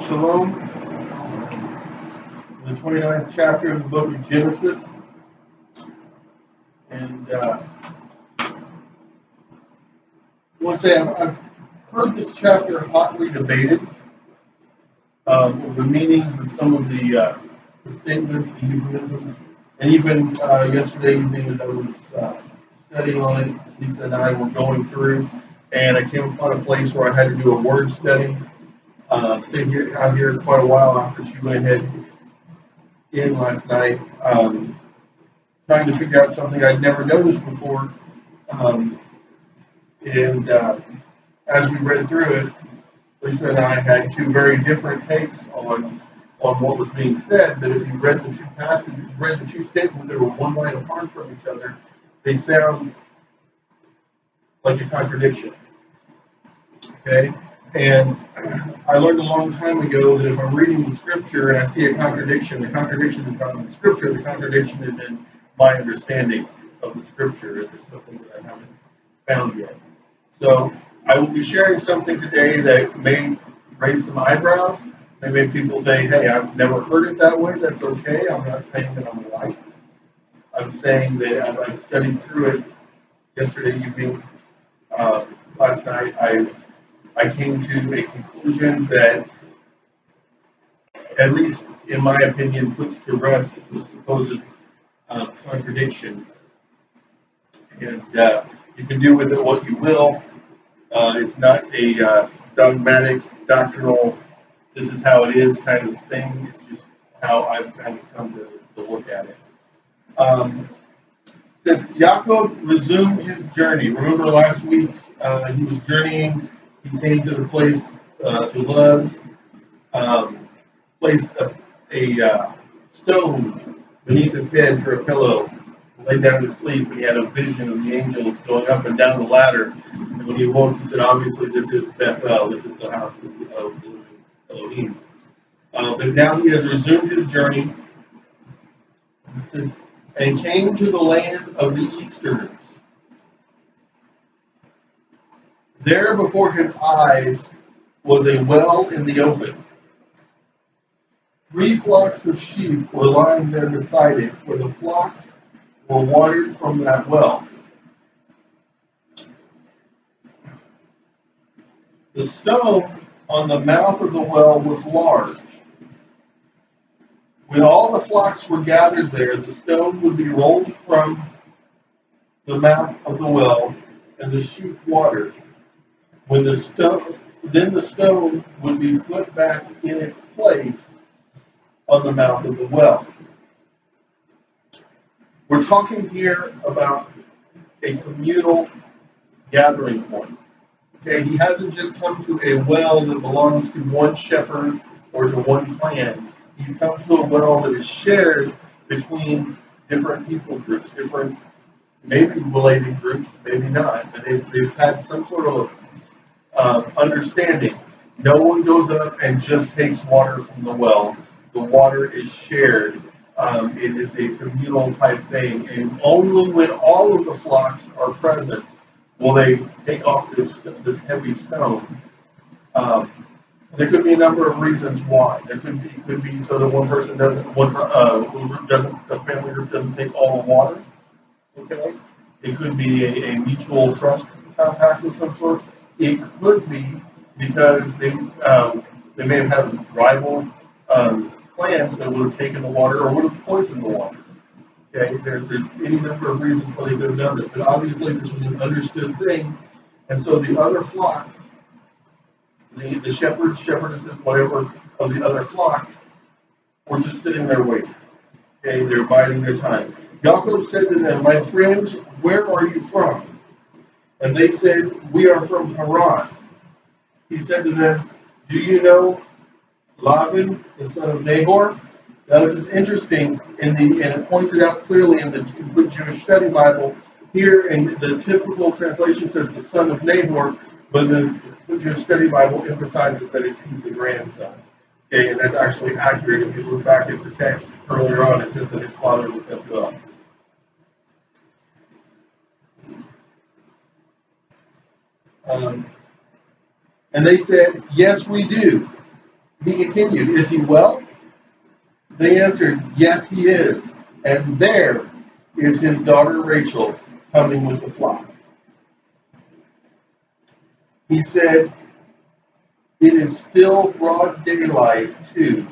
Shalom, the 29th chapter of the book of Genesis. And I want to say I've heard this chapter hotly debated over the meanings of some of the statements, the euphemisms. And even yesterday evening as I was studying on it, Lisa and I were going through, and I came upon a place where I had to do a word study. Stayed out here quite a while after she went ahead in last night, trying to figure out something I'd never noticed before. And as we read through it, Lisa and I had two very different takes on what was being said. But if you read the two passages, read the two statements that were one line apart from each other, they sound like a contradiction. Okay? And I learned a long time ago that if I'm reading the scripture and I see a contradiction, the contradiction is not in the scripture, the contradiction is in my understanding of the scripture. If there's something that I haven't found yet. So I will be sharing something today that may raise some eyebrows, may make people say, hey, I've never heard it that way. That's okay. I'm not saying that I'm right. I'm saying that as I studied through it yesterday evening, last night, I came to a conclusion that, at least in my opinion, puts to rest the supposed contradiction. And you can do with it what you will. It's not a dogmatic, doctrinal, this is how it is kind of thing. It's just how I've kind of come to look at it. Says Yaakov resumed his journey. Remember last week he was journeying. He came to the place to Luz, placed a stone beneath his head for a pillow, laid down to sleep, and he had a vision of the angels going up and down the ladder. And when he woke, he said, obviously this is Bethel, this is the house of Elohim. But now he has resumed his journey. It says, and came to the land of the Easterners. There before his eyes was a well in the open. 3 flocks of sheep were lying there beside it, for the flocks were watered from that well. The stone on the mouth of the well was large. When all the flocks were gathered there, the stone would be rolled from the mouth of the well, and the sheep watered. Then the stone would be put back in its place on the mouth of the well. We're talking here about a communal gathering point. Okay, he hasn't just come to a well that belongs to one shepherd or to one clan. He's come to a well that is shared between different people groups, different maybe related groups, maybe not, but they've had some sort of understanding. No one goes up and just takes water from the well. The water is shared. It is a communal type thing, and only when all of the flocks are present will they take off this heavy stone. There could be a number of reasons why. There could be so that one person doesn't, the family group doesn't take all the water. Okay, it could be a mutual trust compact of some sort. It could be because they may have had rival clans that would have taken the water or would have poisoned the water. Okay, there's any number of reasons why they could have done this, but obviously this was an understood thing, and so the other flocks, the shepherds, shepherdesses, whatever of the other flocks, were just sitting there waiting. Okay, they're biding their time. Yaakov said to them, "My friends, where are you from?" And they said, "We are from Haran." He said to them, "Do you know Lavan, the son of Nahor?" Now this is interesting, and it points it out clearly in the Complete Jewish Study Bible. Here in the typical translation says the son of Nahor, but the Complete Jewish Study Bible emphasizes that he's the grandson. Okay, and that's actually accurate. If you look back at the text earlier on, it says that his father was Bethuel. And they said, "Yes, we do. He continued, "Is he well?" They answered, "Yes, he is. And there is his daughter Rachel coming with the flock." He said, "It is still broad daylight, too.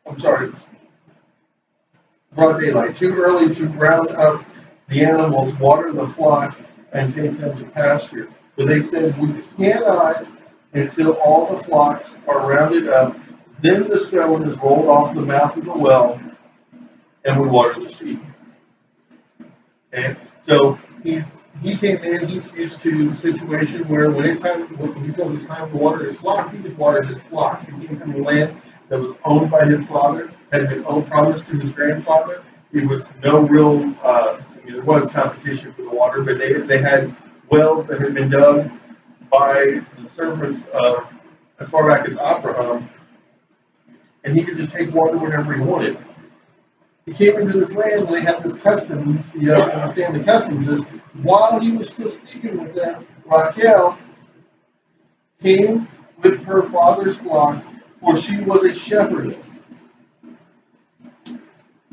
I'm sorry, broad daylight, too early to round up the animals, water the flock, and take them to pasture." But they said, "We cannot until all the flocks are rounded up. Then the stone is rolled off the mouth of the well, and we water the sheep." Okay, so he came in. He's used to a situation where when he feels it's time to water his flocks, he just watered his flocks. He came from a land that was owned by his father, had been promised to his grandfather. It was no real. There was competition for the water, but they had wells that had been dug by the servants of as far back as Abraham, and he could just take water whenever he wanted. He came into this land and they had this customs. You understand the customs is while he was still speaking with them, Rachel came with her father's flock, for she was a shepherdess.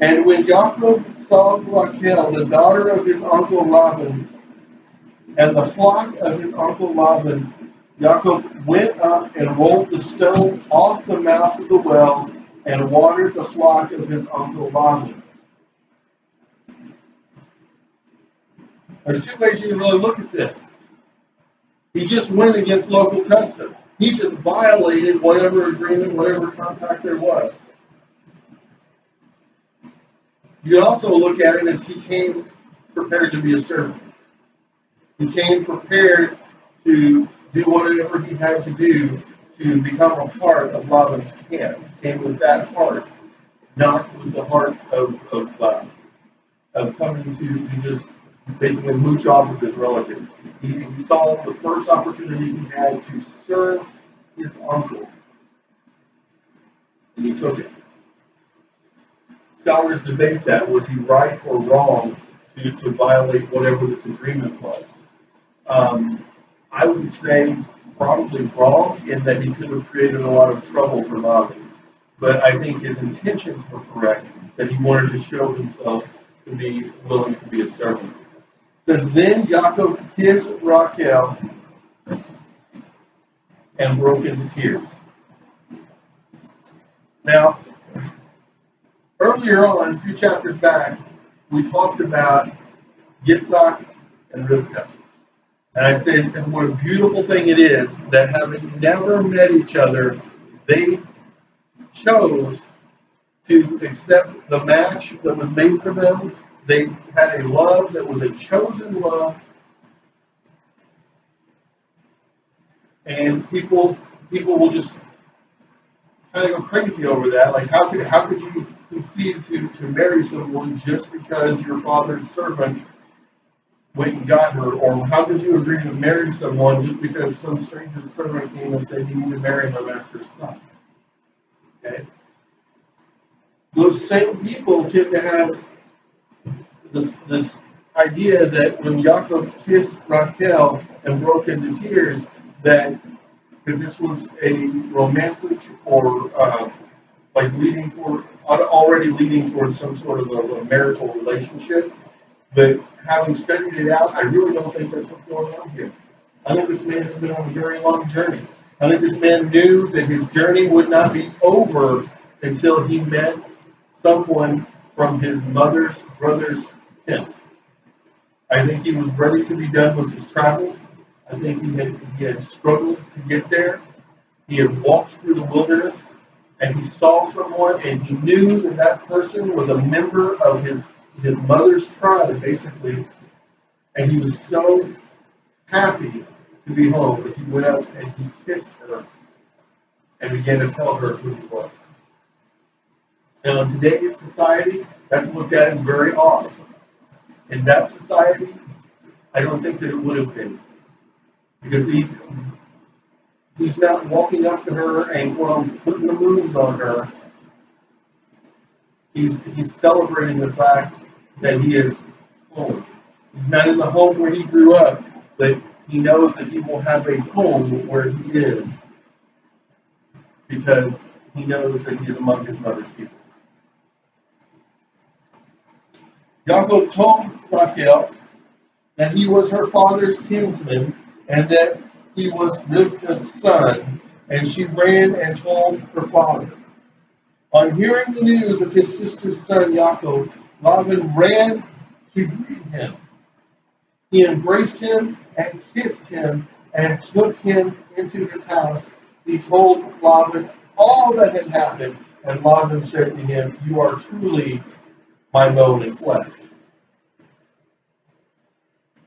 And when Jacob saw Rachel, the daughter of his uncle Laban, and the flock of his uncle Laban, Jacob went up and rolled the stone off the mouth of the well and watered the flock of his uncle Laban. There's two ways you can really look at this. He just went against local custom. He just violated whatever agreement, whatever compact there was. You can also look at it as he came prepared to be a servant. He came prepared to do whatever he had to do to become a part of Laban's camp. He came with that heart, not with the heart of coming to just basically mooch off of his relative. He saw the first opportunity he had to serve his uncle, and he took it. Scholars debate that. Was he right or wrong to violate whatever this agreement was? I would say probably wrong in that he could have created a lot of trouble for Laban. But I think his intentions were correct, that he wanted to show himself to be willing to be a servant. It says, then Jacob kissed Rachel and broke into tears. Now, earlier on, a few chapters back, we talked about Yitzhak and Rivka. And I said, what a beautiful thing it is that having never met each other, they chose to accept the match that was made for them. They had a love that was a chosen love. And people will just kind of go crazy over that. Like, how could you concede to marry someone just because your father's servant went and got her? Or how could you agree to marry someone just because some stranger servant came and said you need to marry my master's son? Okay? Those same people tend to have this idea that when Jacob kissed Rachel and broke into tears, that this was a romantic or like already leading towards some sort of a marital relationship. But having studied it out, I really don't think that's what's going on here. I think this man has been on a very long journey. I think this man knew that his journey would not be over until he met someone from his mother's brother's tent. I think he was ready to be done with his travels. I think he had struggled to get there. He had walked through the wilderness, and he saw someone, and he knew that that person was a member of his mother's tribe, basically. And he was so happy to be home that he went up and he kissed her and began to tell her who he was. Now, in today's society, that's looked at as very odd. In that society, I don't think that it would have been. Because he's not walking up to her and putting the moves on her. He's celebrating the fact that he is home. He's not in the home where he grew up, but he knows that he will have a home where he is. because he knows that he is among his mother's people. Yaakov told Rachel that he was her father's kinsman and that he was Rivka's son, and she ran and told her father. On hearing the news of his sister's son Yaakov, Laban ran to greet him. He embraced him and kissed him and took him into his house. He told Laban all that had happened, and Laban said to him, "You are truly my bone and flesh."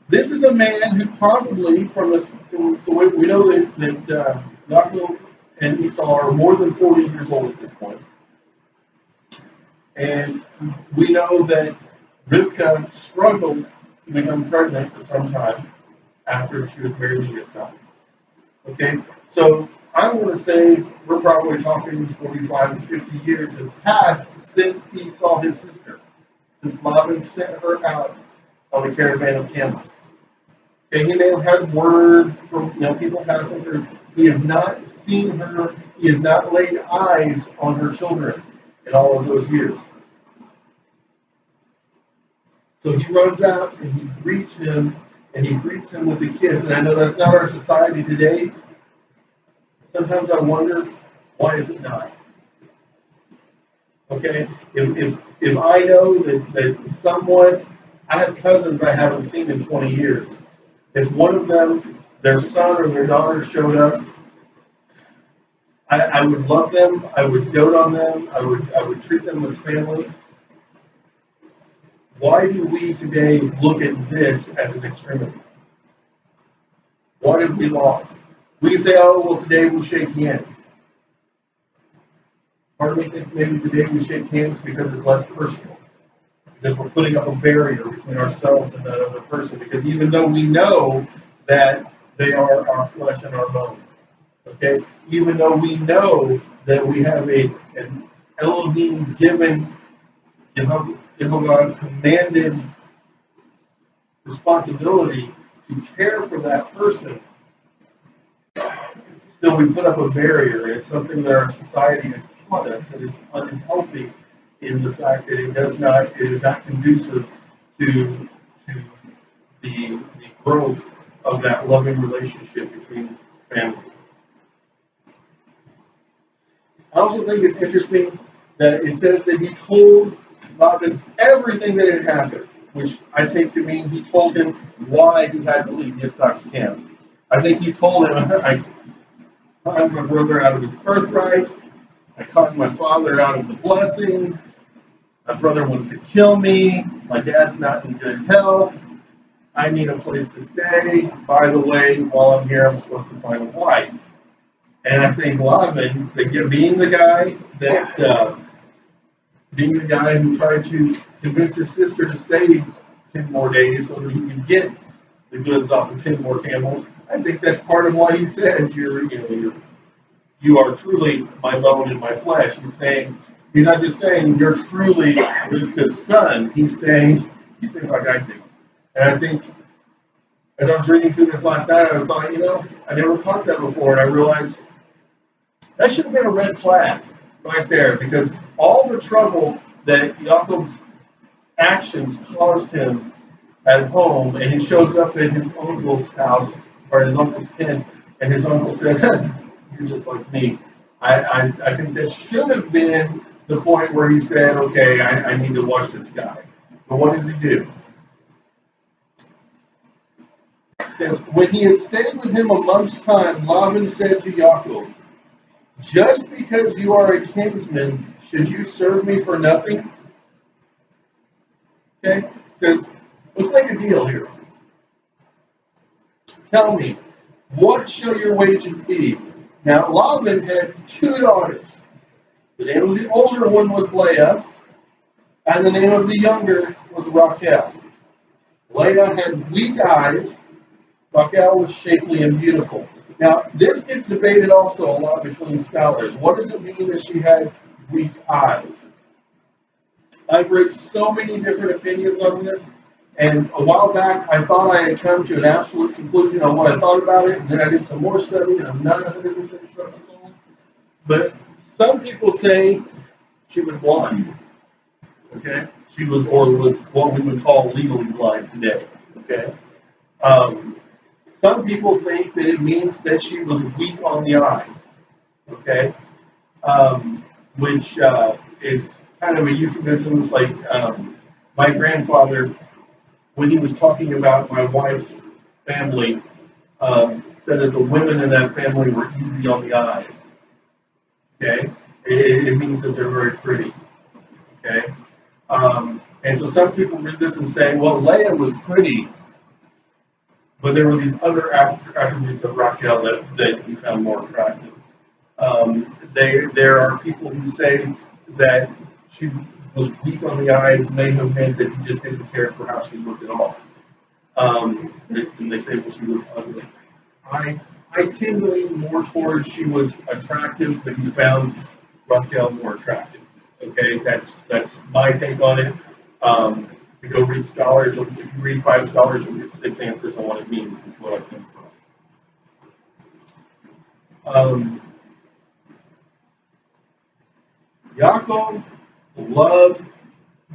This is a man who probably, from the way we know that Yaakov and Esau are more than 40 years old at this point. And we know that Rivka struggled to become pregnant for some time after she was married to Esau. Okay, so I'm going to say we're probably talking 45 to 50 years have passed since he saw his sister, since Laban sent her out on a caravan of camels. Okay, he may have had word from people passing through. He has not seen her. He has not laid eyes on her children in all of those years. So he runs out and he greets him, and he greets him with a kiss. And I know that's not our society today. Sometimes I wonder, why is it not? Okay, if I know that someone, I have cousins I haven't seen in 20 years. If one of them, their son or their daughter showed up, I would love them. I would dote on them. I would treat them as family. Why do we today look at this as an extremity? What have we lost? We can say, "Oh, well, today we shake hands." Part of me thinks maybe today we shake hands because it's less personal. Because we're putting up a barrier between ourselves and that other person. Because even though we know that they are our flesh and our bone, okay? Even though we know that we have an Elohim given, Jehovah commanded responsibility to care for that person, still we put up a barrier. It's something that our society has taught us that is unhealthy in the fact that it is not conducive to the growth of that loving relationship between families. I also think it's interesting that it says that he told Laban everything that had happened, which I take to mean he told him why he had to leave Yitzhak's camp. I think he told him, I caught my brother out of his birthright, I caught my father out of the blessing, my brother wants to kill me, my dad's not in good health, I need a place to stay. By the way, while I'm here, I'm supposed to find a wife. And I think Laban, being the guy who tried to convince his sister to stay 10 more days so that he could get the goods off of 10 more camels, I think that's part of why he says you are truly my bone and my flesh. He's not just saying you're truly Rivka's son. He's saying like I think. And I think as I was reading through this last night, I was like, I never caught that before, and I realized that should have been a red flag right there, because all the trouble that Yaakov's actions caused him at home, and he shows up at his uncle's house or his uncle's tent, and his uncle says, "You're just like me." I think that should have been the point where he said, "Okay, I need to watch this guy." But what does he do? Because when he had stayed with him a month's time, Laban said to Yaakov, "Just because you are a kinsman, should you serve me for nothing?" Okay? Says, let's make a deal here. Tell me, what shall your wages be? Now, Laban had 2 daughters. The name of the older one was Leah, and the name of the younger was Rachel. Leah had weak eyes. Rachel was shapely and beautiful. Now, this gets debated also a lot between scholars. What does it mean that she had weak eyes? I've read so many different opinions on this, and a while back I thought I had come to an absolute conclusion on what I thought about it, and then I did some more study, and I'm not 100% sure. But some people say she was blind. Okay, she was what we would call legally blind today. Okay, um, some people think that it means that she was weak on the eyes. Okay, which is kind of a euphemism. It's like my grandfather, when he was talking about my wife's family, said that the women in that family were easy on the eyes. Okay, it means that they're very pretty. Okay, and so some people read this and say, well, Leah was pretty, but there were these other attributes of Raquel that he found more attractive. There are people who say that she was weak on the eyes may have meant that he just didn't care for how she looked at all. And they say, well, she was ugly. I I tend to lean more towards she was attractive, but he found Raquel more attractive. Okay, that's my take on it. To go read scholars, if you read 5 scholars, you'll get 6 answers on what it means. Is what I think for us. Yaakov loved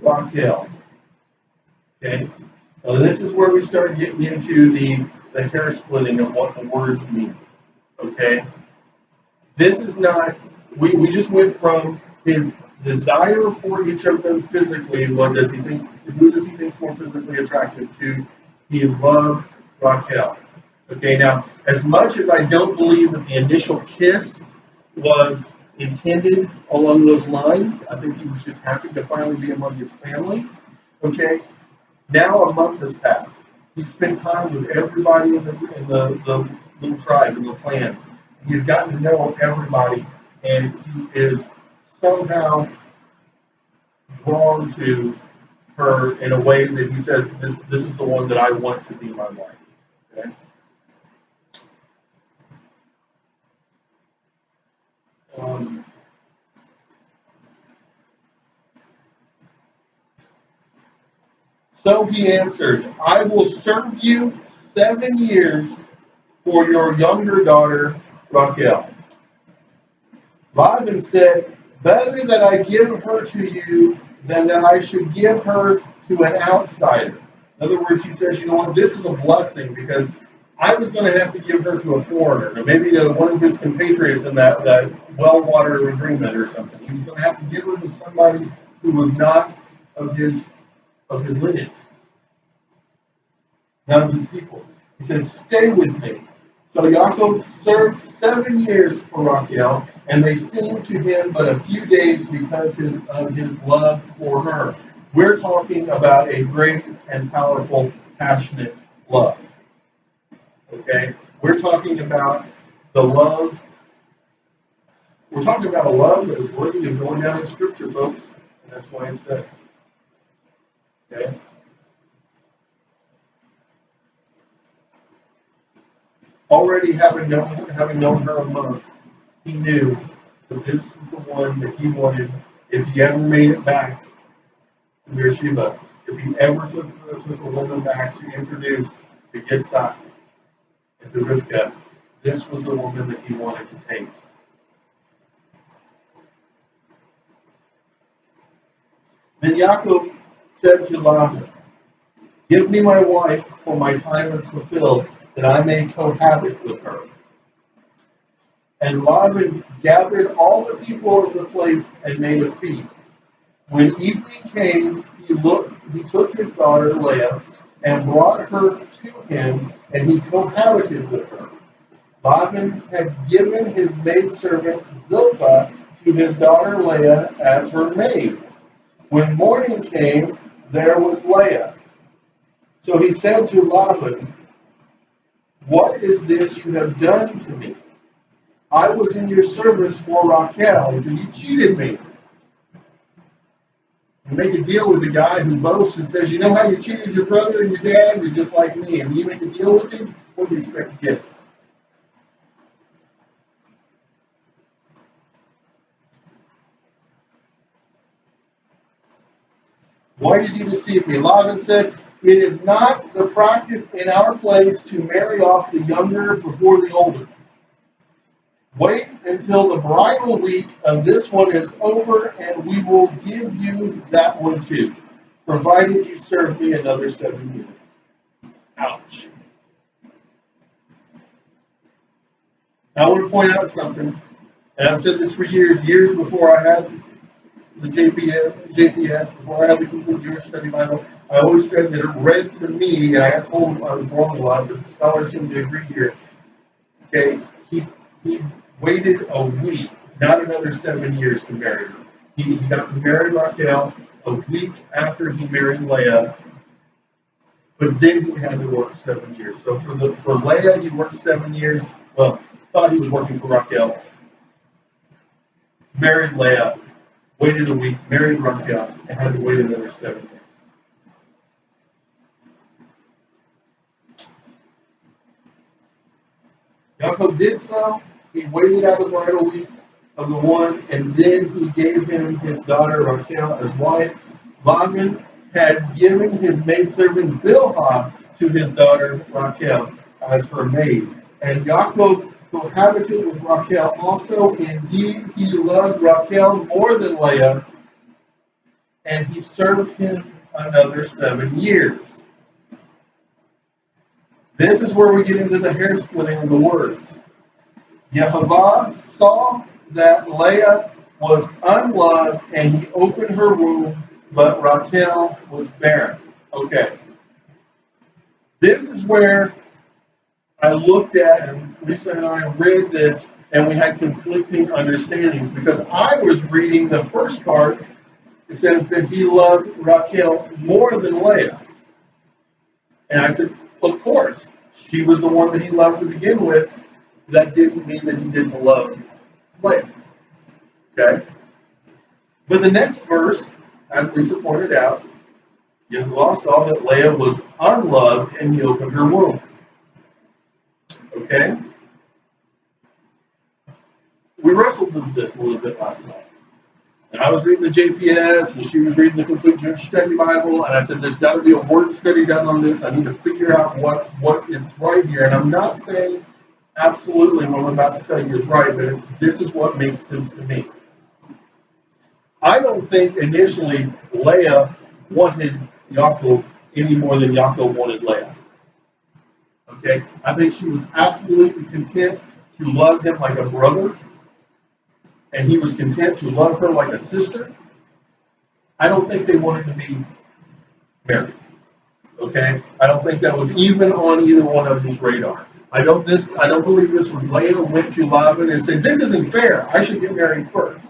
Raquel. Okay, now this is where we start getting into the hair splitting of what the words mean. Okay, this is not. We just went from his desire for each of them physically. What does he think? Who does he think is more physically attractive to? He loved Raquel. Okay, now as much as I don't believe that the initial kiss was intended along those lines, I think he was just happy to finally be among his family. Okay, now a month has passed. He spent time with everybody in the little tribe, in the clan. He's gotten to know everybody, and he is somehow drawn to her in a way that he says, this is the one that I want to be my wife. Okay? Um, so he answered, I will serve you 7 years for your younger daughter, Raquel. Laban said, better that I give her to you than that I should give her to an outsider. In other words, he says, you know what, this is a blessing because I was going to have to give her to a foreigner, or maybe one of his compatriots in that well-water agreement or something. He was going to have to give her to somebody who was not of his lineage, not of his people. He says, stay with me. So Yaakov served 7 years for Raquel, and they seemed to him but a few days because of his love for her. We're talking about a great and powerful, passionate love. Okay? We're talking about the love. We're talking about a love that is worthy of going down in Scripture, folks. And that's why it's there. Okay? Already having known her a month, he knew that this was the one that he wanted if he ever made it back to Beersheba, if he ever took a woman back to introduce to Yitzhak and to Rivka, this was the woman that he wanted to take. Then Yaakov said to Laban, give me my wife, for my time is fulfilled, that I may cohabit with her. And Laban gathered all the people of the place and made a feast. When evening came, he took his daughter Leah and brought her to him, and he cohabited with her. Laban had given his maidservant Zilpah to his daughter Leah as her maid. When morning came, there was Leah. So he said to Laban, what is this you have done to me? I was in your service for Raquel. He said, you cheated me. You make a deal with a guy who boasts and says, you know how you cheated your brother and your dad? You're just like me. And you make a deal with him, what do you expect to get? Why did you deceive me? Laban said, it is not the practice in our place to marry off the younger before the older. Wait until the bridal week of this one is over, and we will give you that one too, provided you serve me another 7 years. Ouch. Now, I want to point out something, and I've said this for years before I had the JPS, before I had the Complete Jewish Study Bible. I always said that it read to me, and I got told I was wrong a lot, but the scholars seem to agree here. Okay, he waited a week, not another 7 years to marry her. He got to marry Raquel a week after he married Leah, but then he had to work 7 years. So for Leah, he worked 7 years. Well, thought he was working for Raquel. Married Leah, waited a week, married Raquel, and had to wait another 7 years. Yaakov did so. He waited out the bridal week of the one, and then he gave him his daughter Raquel as wife. Laban had given his maidservant Bilhah to his daughter Raquel as her maid. And Yaakov cohabited with Raquel also. Indeed, he loved Raquel more than Leah, and he served him another 7 years. This is where we get into the hair splitting of the words. Yehovah saw that Leah was unloved, and he opened her womb, but Raquel was barren. Okay. This is where I looked at, and Lisa and I read this, and we had conflicting understandings, because I was reading the first part. It says that he loved Raquel more than Leah. And I said, of course, she was the one that he loved to begin with. That didn't mean that he didn't love Leah. Okay? But the next verse, as Lisa pointed out, Yahuwah saw that Leah was unloved, and he opened her womb. Okay? We wrestled with this a little bit last night. And I was reading the JPS, and she was reading the Complete Jewish Study Bible, and I said, there's got to be a word study done on this. I need to figure out what is right here. And I'm not saying absolutely what I'm about to tell you is right, but this is what makes sense to me. I don't think initially Leah wanted Yaakov any more than Yaakov wanted Leah. Okay? I think she was absolutely content to love him like a brother, and he was content to love her like a sister. I don't think they wanted to be married. Okay? I don't think that was even on either one of them's radar. I don't believe this was Leah went to Laban and said, this isn't fair. I should get married first.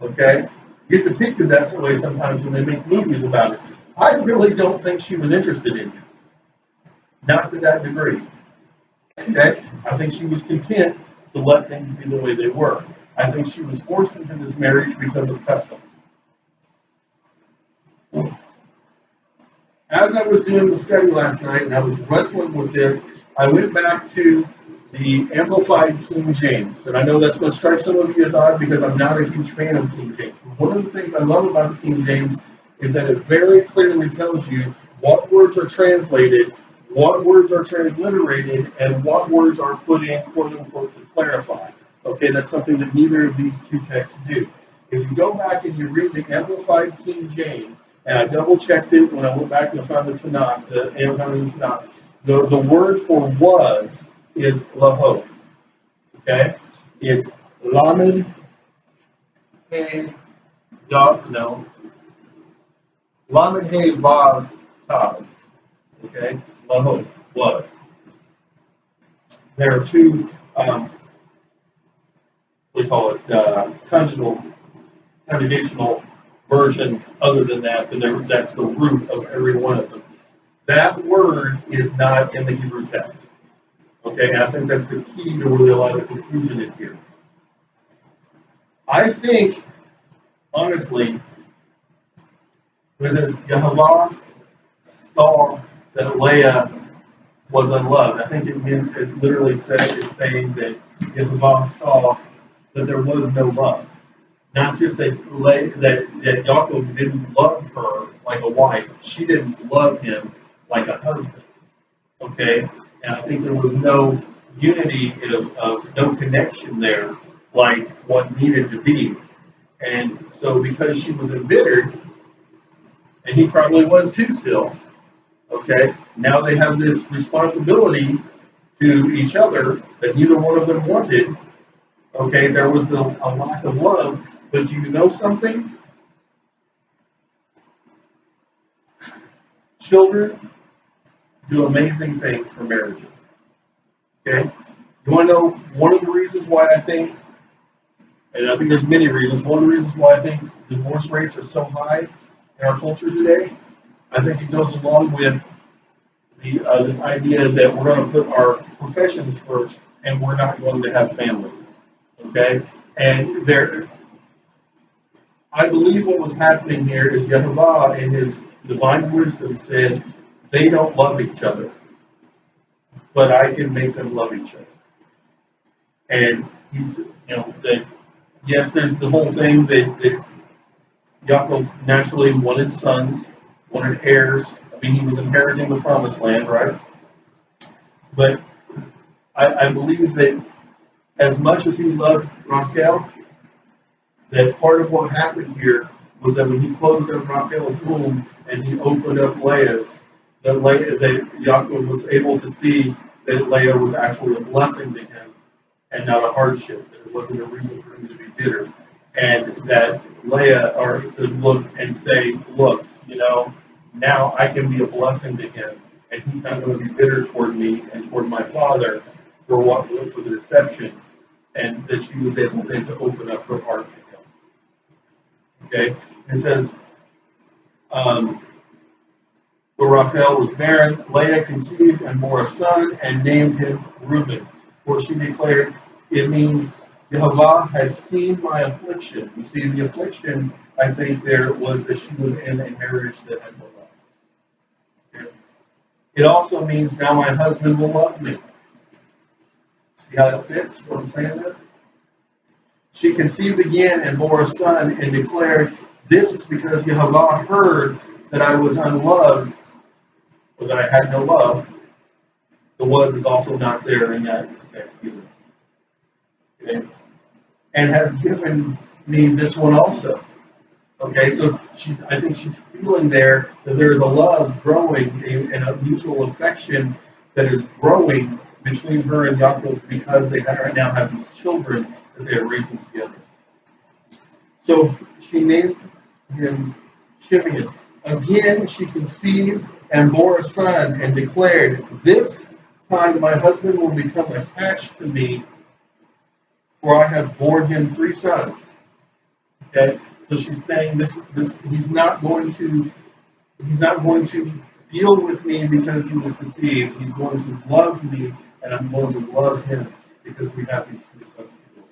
Okay? It's depicted that way sometimes when they make movies about it. I really don't think she was interested in him. Not to that degree. Okay? I think she was content to let things be the way they were. I think she was forced into this marriage because of custom. As I was doing the study last night and I was wrestling with this, I went back to the Amplified King James. And I know that's going to strike some of you as odd because I'm not a huge fan of King James. But one of the things I love about the King James is that it very clearly tells you what words are translated, what words are transliterated, and what words are put in, quote unquote, to clarify. Okay, that's something that neither of these two texts do. If you go back and you read the Amplified King James, and I double-checked it when I went back and found the Tanakh, the Amplified Tanakh, the word for was is lahod. Okay? It's lamed, hey, no. Lamed, hey, vav, tav. Okay? Lahod, was. There are two, we call it conjugational versions other than that, but that's the root of every one of them. That word is not in the Hebrew text. Okay, and I think that's the key to where a lot of the confusion is here. I think, honestly, when it says Yehovah saw that Leah was unloved, I think it literally it's saying that Yehovah saw that there was no love. Not just that Yaakov didn't love her like a wife, she didn't love him like a husband. Okay? And I think there was no unity of no connection there like what needed to be. And so because she was embittered, and he probably was too still, okay, now they have this responsibility to each other that neither one of them wanted. Okay, there was a lack of love, but do you know something? Children do amazing things for marriages. Okay, you want to know one of the reasons why I think, and I think there's many reasons. One of the reasons why I think divorce rates are so high in our culture today, I think it goes along with this idea that we're going to put our professions first, and we're not going to have families. Okay, and there, I believe what was happening here is Yehovah in his divine wisdom said, they don't love each other, but I can make them love each other. And he's, that yes, there's the whole thing that Yaakov naturally wanted sons, wanted heirs. I mean, he was inheriting the promised land, right? But I believe that as much as he loved Rachel, that part of what happened here was that when he closed up Rachel's womb and he opened up Leah's, that Yaakov was able to see that Leah was actually a blessing to him and not a hardship, that it wasn't a reason for him to be bitter. And that Leah could look and say, look, now I can be a blessing to him, and he's not going to be bitter toward me and toward my father for the deception, and that she was able then to open up her heart to him. Okay? It says, when Rachel was barren, Leah conceived and bore a son and named him Reuben. For she declared, it means Jehovah has seen my affliction. You see, the affliction, I think, there was that she was in a marriage that had no love. Okay? It also means now my husband will love me. See how that fits? What I'm saying there? She conceived again and bore a son and declared, this is because Jehovah heard that I was unloved, or that I had no love. The was is also not there in that text either. Okay? And has given me this one also. Okay, so I think she's feeling there that there is a love growing and a mutual affection that is growing between her and Yaakov because they now have these children that they are raising together. So she named him Shimeon. Again, she conceived and bore a son and declared, this time my husband will become attached to me, for I have borne him 3 sons. Okay, so she's saying this he's not going to deal with me because he was deceived. He's going to love me, and I'm going to love him because we have these 3 sons together.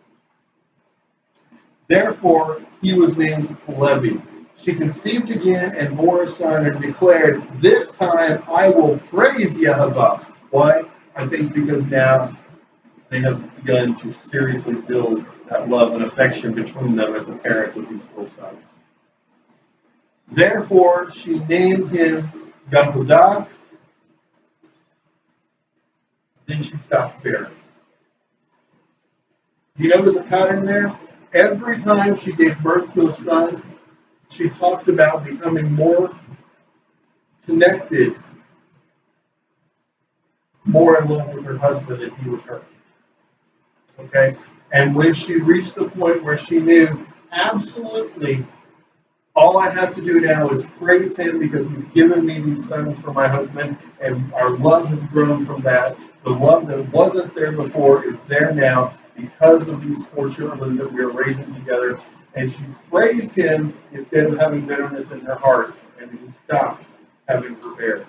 Therefore, he was named Levi. She conceived again and bore a son and declared, this time I will praise Yehovah. Why? I think because now they have begun to seriously build that love and affection between them as the parents of these 4 sons. Therefore, she named him Yehudah. Then she stopped bearing. You notice a pattern there? Every time she gave birth to a son, she talked about becoming more connected, more in love with her husband than he was her. Okay? And when she reached the point where she knew, absolutely, all I have to do now is praise him because he's given me these sons for my husband, and our love has grown from that. The love that wasn't there before is there now because of these 4 children that we are raising together. And she praised him instead of having bitterness in her heart, and he stopped having her bear.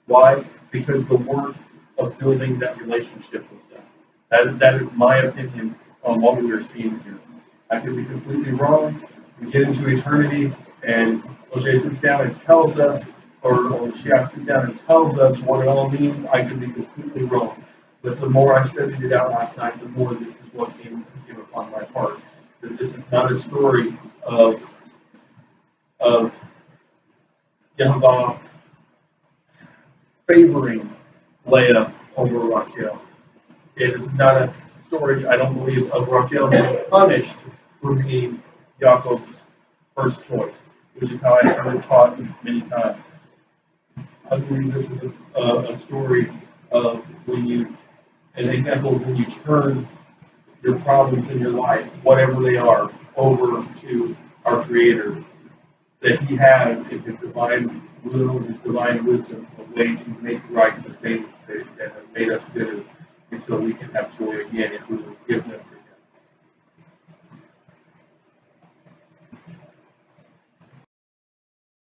Why? Because the work of building that relationship was done. That is my opinion on what we are seeing here. I could be completely wrong. We get into eternity, and OJ sits down and tells us, or Shiak sits down and tells us what it all means. I could be completely wrong. But the more I studied it out last night, the more this is what came upon my heart. That this is not a story of Yehovah favoring Leah over Rachel. It is not a story, I don't believe, of Rachel being punished for being Yaakov's first choice, which is how I heard it taught many times. I believe this is a story of when you, an example of when you turn your problems in your life, whatever they are, over to our Creator, that He has in His divine will, His divine wisdom, a way to make right the things that have made us bitter, and so we can have joy again if we will give them